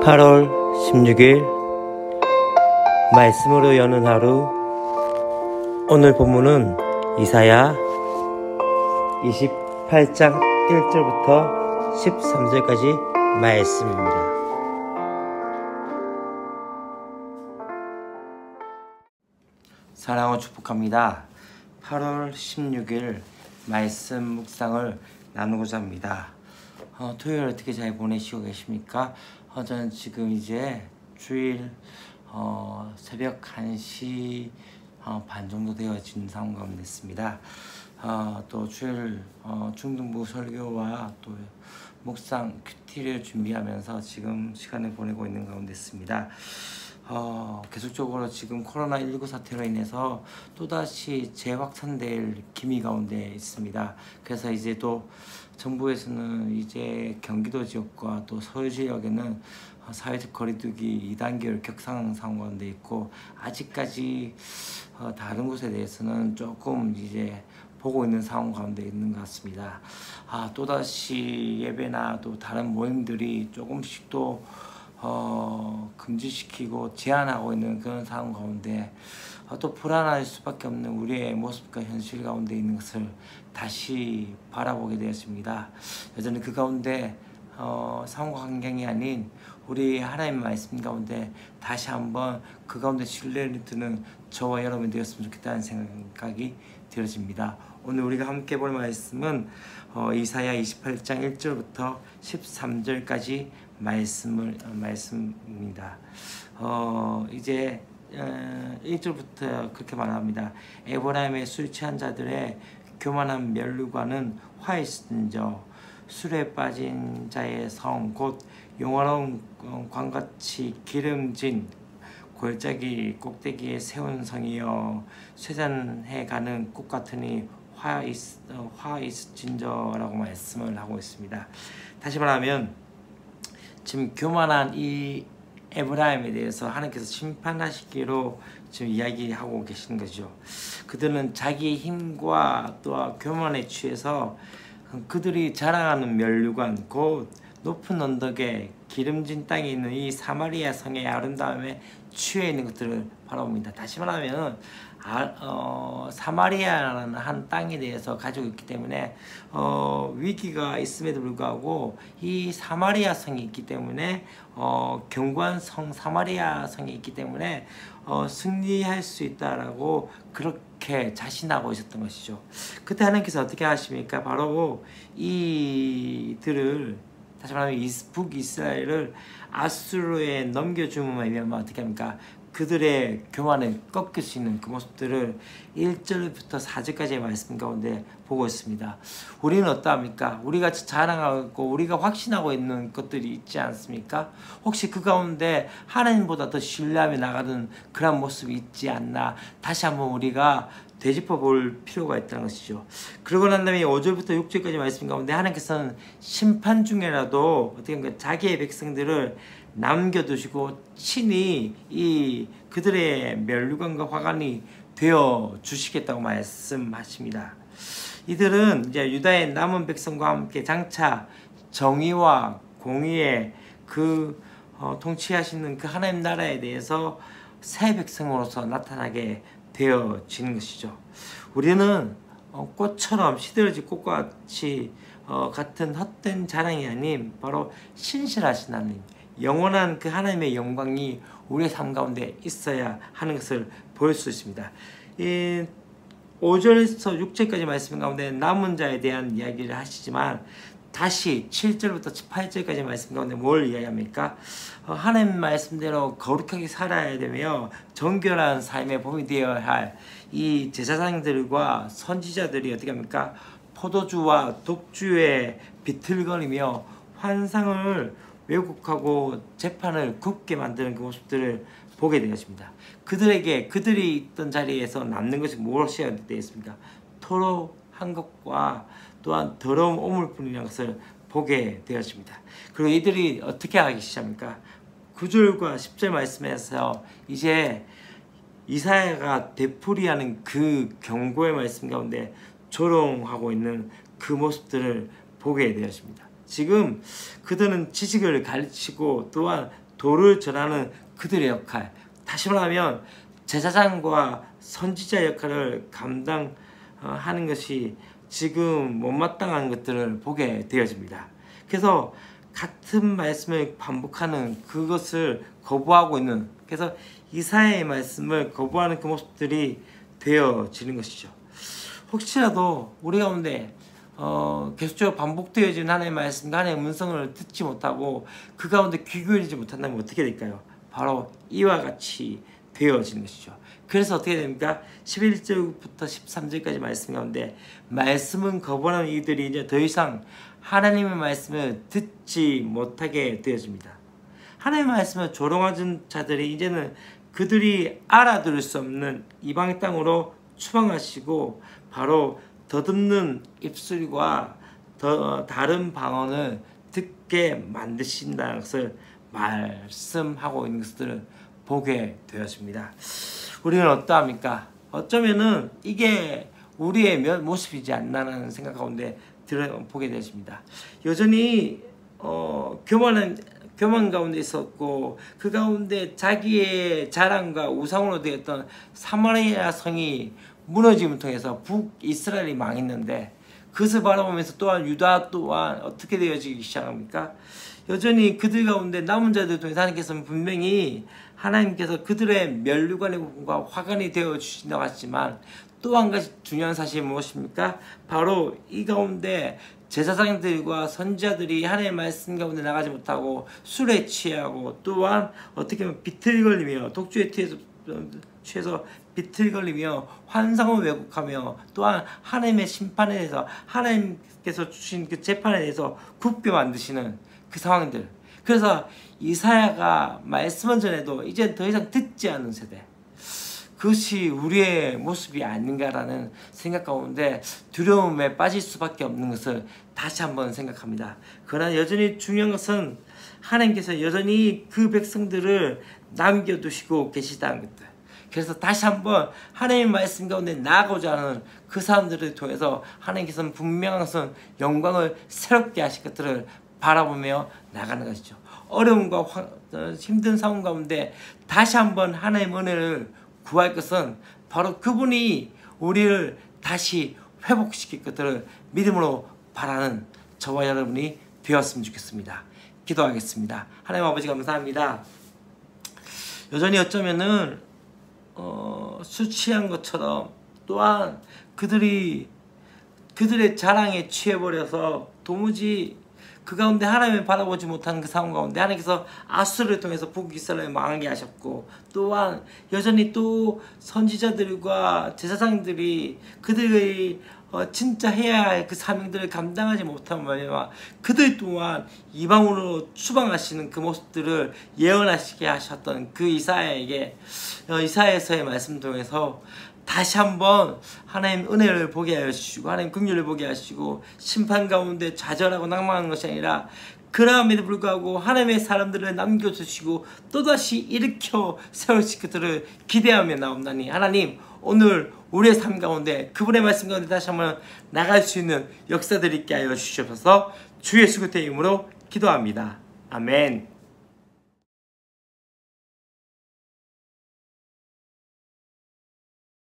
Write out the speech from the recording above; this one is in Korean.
(8월 16일) 말씀으로 여는 하루. 오늘 본문은 이사야 28장 1절부터 13절까지 말씀입니다. 사랑하고 축복합니다. 8월 16일 말씀 묵상을 나누고자 합니다. 토요일 어떻게 잘 보내시고 계십니까? 저는 지금 이제 주일 새벽 1시 반 정도 되어진 상황 가운데 있습니다. 또 주일 중등부 설교와 또 묵상 큐티를 준비하면서 지금 시간을 보내고 있는 가운데 있습니다. 계속적으로 지금 코로나19 사태로 인해서 또다시 재확산될 기미 가운데 있습니다. 그래서 이제 또 정부에서는 이제 경기도 지역과 또 서울 지역에는 사회적 거리두기 2단계를 격상 상황 가운데 있고, 아직까지 다른 곳에 대해서는 조금 이제 보고 있는 상황 가운데 있는 것 같습니다. 또다시 예배나 또 다른 모임들이 조금씩 또 금지시키고 제한하고 있는 그런 상황 가운데 또 불안할 수밖에 없는 우리의 모습과 현실 가운데 있는 것을 다시 바라보게 되었습니다. 여전히 그 가운데 상황과 환경이 아닌 우리 하나님의 말씀 가운데 다시 한번 그 가운데 신뢰를 두는 저와 여러분이 되었으면 좋겠다는 생각이 들어집니다. 오늘 우리가 함께 볼 말씀은 이사야 28장 1절부터 13절까지 말씀입니다. 이제 1절부터 그렇게 말합니다. 에브라임의 술 취한 자들의 교만한 멸류관은 화이스인저, 술에 빠진 자의 성 곧 영화로운 광같이 기름진 골짜기 꼭대기에 세운 성이여, 쇠잔해 가는 꽃 같으니 화이스진저라고 말씀을 하고 있습니다. 다시 말하면 지금 교만한 이 에브라임에 대해서 하나님께서 심판하시기로 지금 이야기하고 계시는 거죠. 그들은 자기 힘과 또 교만에 취해서 그들이 자랑하는 멸류관 곧 높은 언덕에 기름진 땅에 있는 이 사마리아 성의 아름다움에 취해 있는 것들을 바라봅니다. 다시 말하면 사마리아라는 한 땅에 대해서 가지고 있기 때문에 위기가 있음에도 불구하고 이 사마리아 성이 있기 때문에 견고한 성 사마리아 성이 있기 때문에 승리할 수 있다라고 그렇게 자신하고 있었던 것이죠. 그때 하나님께서 어떻게 하십니까? 바로 이들을, 다시 말하면 북이스라엘을 아수르에 넘겨주면 어떻게 합니까? 그들의 교만을 꺾을 수 있는 그 모습들을 1절부터 4절까지의 말씀 가운데 보고 있습니다. 우리는 어떠합니까? 우리가 자랑하고 우리가 확신하고 있는 것들이 있지 않습니까? 혹시 그 가운데 하나님보다 더 신뢰하며 나가는 그런 모습이 있지 않나, 다시 한번 우리가 되짚어 볼 필요가 있다는 것이죠. 그러고 난 다음에 5절부터 6절까지 말씀 가운데 하나님께서는 심판 중에라도 어떻게 합니까? 자기의 백성들을 남겨두시고 친히 이 그들의 멸류관과 화관이 되어 주시겠다고 말씀하십니다. 이들은 이제 유다의 남은 백성과 함께 장차 정의와 공의의 그 통치하시는 그 하나님 나라에 대해서 새 백성으로서 나타나게 되어지는 것이죠. 우리는 꽃처럼 시들어진 꽃과 같이 같은 헛된 자랑이 아닌 바로 신실하신 하나님, 영원한 그 하나님의 영광이 우리의 삶 가운데 있어야 하는 것을 볼 수 있습니다. 이 5절에서 6절까지 말씀 가운데 남은 자에 대한 이야기를 하시지만 다시 7절부터 8절까지 말씀 가운데 뭘 이야기합니까? 하나님 말씀대로 거룩하게 살아야 되며 정결한 삶의 봄이 되어야 할 이 제사장들과 선지자들이 어떻게 합니까? 포도주와 독주에 비틀거리며 환상을 왜곡하고 재판을 굽게 만드는 그 모습들을 보게 되었습니다. 그들이 있던 자리에서 남는 것이 무엇이어야 되겠습니까? 토로한 것과 또한 더러운 오물뿐이라는 것을 보게 되었습니다. 그리고 이들이 어떻게 하기 시작합니까? 9절과 10절 말씀에서 이제 이사야가 되풀이하는 그 경고의 말씀 가운데 조롱하고 있는 그 모습들을 보게 되었습니다. 지금 그들은 지식을 가르치고 또한 도를 전하는 그들의 역할, 다시 말하면 제사장과 선지자 역할을 감당하는 것이 지금 못마땅한 것들을 보게 되어집니다. 그래서 같은 말씀을 반복하는 그것을 거부하고 있는, 그래서 이사야의 말씀을 거부하는 그 모습들이 되어지는 것이죠. 혹시라도 우리 가운데 계속적으로 반복되어지는 하나님의 말씀과 하나님의 문성을 듣지 못하고 그 가운데 귀 기울이지 못한다면 어떻게 될까요? 바로 이와 같이 되어지는 것이죠. 그래서 어떻게 됩니까? 11절부터 13절까지 말씀 가운데 말씀은 거부하는 이들이 이제 더 이상 하나님의 말씀을 듣지 못하게 되어집니다. 하나님의 말씀을 조롱하는 자들이 이제는 그들이 알아들을 수 없는 이방 땅으로 추방하시고 바로 더듬는 입술과 다른 방언을 듣게 만드신다는 것을 말씀하고 있는 것들을 보게 되었습니다. 우리는 어떠합니까? 어쩌면은 이게 우리의 모습이지 않나라는 생각 가운데 보게 되었습니다. 여전히 교만 가운데 있었고 그 가운데 자기의 자랑과 우상으로 되었던 사마리아 성이 무너짐을 통해서 북이스라엘이 망했는데 그것을 바라보면서 또한 유다 또한 어떻게 되어지기 시작합니까? 여전히 그들 가운데 남은 자들 통해서 하나님께서는 분명히 하나님께서 그들의 면류관과 화관이 되어 주신다고 하지만 또 한 가지 중요한 사실이 무엇입니까? 바로 이 가운데 제사장들과 선지자들이 하나님의 말씀 가운데 나가지 못하고 술에 취하고 또한 어떻게 보면 비틀거리며 독주에 취해서 비틀거리며 환상을 왜곡하며 또한 하나님의 심판에 대해서 하나님께서 주신 그 재판에 대해서 굳게 만드시는 그 상황들. 그래서 이사야가 말씀은 전해도 이제 더 이상 듣지 않는 세대, 그것이 우리의 모습이 아닌가라는 생각 가운데 두려움에 빠질 수밖에 없는 것을 다시 한번 생각합니다. 그러나 여전히 중요한 것은 하나님께서 여전히 그 백성들을 남겨두시고 계시다는 것들. 그래서 다시 한번 하나님의 말씀 가운데 나아가고자 하는 그 사람들을 통해서 하나님께서는 분명한 것은 영광을 새롭게 하실 것들을 바라보며 나가는 것이죠. 어려움과 힘든 상황 가운데 다시 한번 하나님의 은혜를 구할 것은 바로 그분이 우리를 다시 회복시킬 것들을 믿음으로 바라는 저와 여러분이 되었으면 좋겠습니다. 기도하겠습니다. 하나님 아버지 감사합니다. 여전히 어쩌면은 술 취한 것처럼 또한 그들의 자랑에 취해버려서 도무지 그 가운데 하나님을 바라보지 못하는 그 상황 가운데 하나님께서 아수르를 통해서 북이스라엘을 망하게 하셨고 또한 여전히 또 선지자들과 제사장들이 그들의 진짜 해야 할 그 사명들을 감당하지 못한 말이야 그들 또한 이방으로 추방하시는 그 모습들을 예언하시게 하셨던 그 이사야에서의 말씀 통해서 다시 한번 하나님 은혜를 보게 하여 주시고 하나님 긍휼을 보게 하시고 심판 가운데 좌절하고 낭망하는 것이 아니라 그러함에도 불구하고 하나님의 사람들을 남겨주시고 또다시 일으켜 세우실 것들을 기대하며 나옵나니 하나님 오늘 우리의 삶 가운데 그분의 말씀 가운데 다시 한번 나갈 수 있는 역사들이 있게 하여 주시옵소서. 주 예수 그리스도의 이름으로 기도합니다. 아멘.